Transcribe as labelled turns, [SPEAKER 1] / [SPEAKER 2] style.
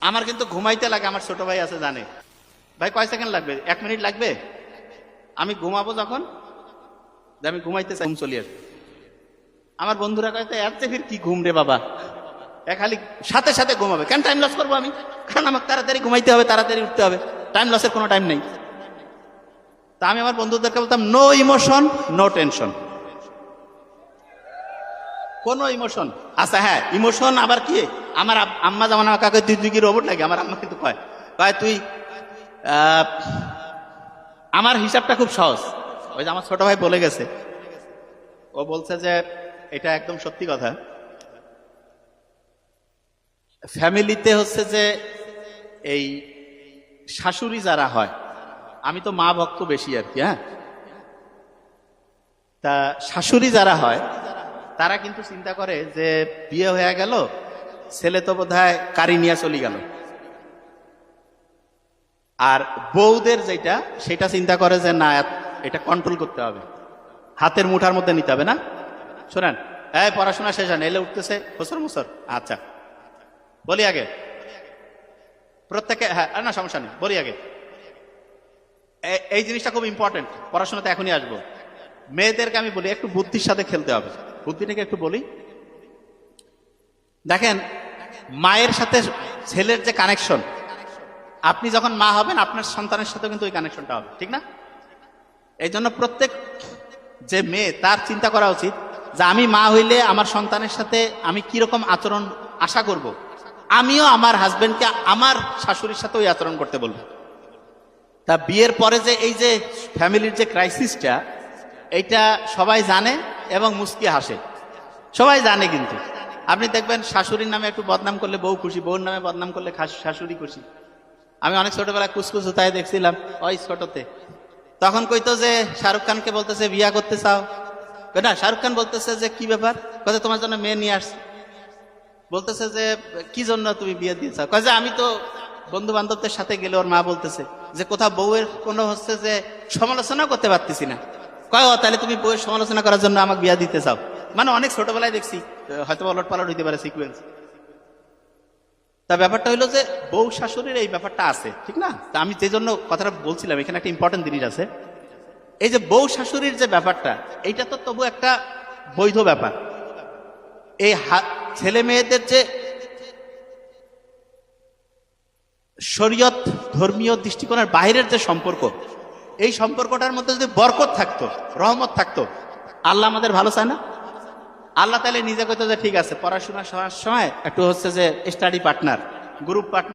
[SPEAKER 1] আমার কিন্তু ঘুমাইতে লাগে, আমার ছোট ভাই আছে জানে। ভাই কয় সেকেন্ড লাগবে? 1 মিনিট লাগবে। আমি ঘুমাবো যখন, যে আমি ঘুমাইতে চাই, ঘুম চলে আসবে। আমার বন্ধুরা কয় এর যে ফির কি ঘুম রে বাবা, খালি সাথে সাথে ঘুমাবে কেন? টাইম লস করবো আমি, কারণ আমাকে তাড়াতাড়ি ঘুমাইতে হবে, তাড়াতাড়ি উঠতে হবে, টাইম লসের কোনো টাইম নেই। তা আমি আমার বন্ধুদেরকে বলতাম নো ইমোশন নো টেনশন। কোনো ইমোশন আচ্ছা, হ্যাঁ ইমোশন আবার কি? আমার আম্মা যেমন আমার কাকে তুই কি রোবট নাকি, আমার আম্মা কিন্তু কয় তুই আমার হিসাবটা খুব সহজ। ওই যে আমার ছোট ভাই বলে গেছে, ও বলছে যে এটা একদম সত্যি কথা। ফ্যামিলিতে হচ্ছে যে এই শাশুড়ি যারা হয়, আমি তো মা ভক্ত বেশি আর কি, হ্যাঁ, তা শাশুড়ি যারা হয় তারা কিন্তু চিন্তা করে যে বিয়ে হয়ে গেল, ছেলে তো বোধহয় কারি নিয়ে চলে গেল। আর বউদের যেটা, সেটা চিন্তা করে যে না, এটা কন্ট্রোল করতে হবে, হাতের মুঠার মধ্যে নিতে হবে। না শোনেন, পড়াশোনা শেষ হয় না, এলে উঠতেছে বছর বছর। আচ্ছা বলি আগে প্রত্যেকে, হ্যাঁ না সমস্যা নেই, বলি আগে এই জিনিসটা খুব ইম্পর্টেন্ট, পড়াশোনাতে এখনই আসবো। মেয়েদেরকে আমি বলি একটু বুদ্ধির সাথে খেলতে হবে, বুদ্ধিটাকে একটু বলি। দেখেন, মায়ের সাথে ছেলের যে কানেকশন, আপনি যখন মা হবেন আপনার সন্তানের সাথে কিন্তু ওই কানেকশনটা হবে, ঠিক না? এই জন্য প্রত্যেক যে মেয়ে, তার চিন্তা করা উচিত যে আমি মা হইলে আমার সন্তানের সাথে আমি কিরকম আচরণ আশা করব, আমিও আমার হাজবেন্ডকে আমার শাশুড়ির সাথে ওই আচরণ করতে বলবো। তা বিয়ের পরে যে এই যে ফ্যামিলির যে ক্রাইসিসটা, এইটা সবাই জানে এবং মুস্কি হাসে, সবাই জানে। কিন্তু আপনি দেখবেন শাশুড়ির নামে একটু বদনাম করলে বউ খুশি, বউর নামে বদনাম করলে শাশুড়ি খুশি। আমি অনেক ছোটবেলায় কুচকুচ তাই দেখছিলাম, ওই ছোটতে তখন কইতো যে শাহরুখ খানকে বলতেছে বিয়া করতে চাও না, শাহরুখ খান বলতেছে যে কি ব্যাপার, কয়ে তোমার জন্য মেয়ে নিয়ে আসছে। বলতেছে যে কি জন্য তুমি বিয়ে দিয়ে চাও, কয়ে যে আমি তো বন্ধু বান্ধবদের সাথে গেলে ওর মা বলতেছে যে কোথাও বউয়ের কোনো হচ্ছে যে সমালোচনা করতে পারতেছি না, কয় তাহলে তুমি বউয়ের সমালোচনা করার জন্য আমাকে বিয়া দিতে চাও। মানে অনেক ছোটবেলায় দেখছি, হয়তো অলট পালট হইতে পারে সিকুয়েন্স। তা ব্যাপারটা হইলো যে বউ শাশুড়ির এই ব্যাপারটা আছে, ঠিক না? তা আমি যে জন্য কথাটা বলছিলাম, এখানে একটা ইম্পর্টেন্ট জিনিস আছে। এই যে বউ শাশুড়ির যে ব্যাপারটা, এইটা তো তবু একটা বৈধ ব্যাপার। এই ছেলে মেয়েদের যে শরীয়ত ধর্মীয় দৃষ্টিকোণের বাইরের যে সম্পর্ক, এই সম্পর্কটার মধ্যে যদি বরকত থাকতো, রহমত থাকতো, আল্লাহ আমাদের ভালো চায় না? আল্লাহ তাহলে নিজে কইতো যে ঠিক আছে, পড়াশোনা সময় একটু হচ্ছে যে স্টাডি পার্টনার, গ্রুপ পার্টনার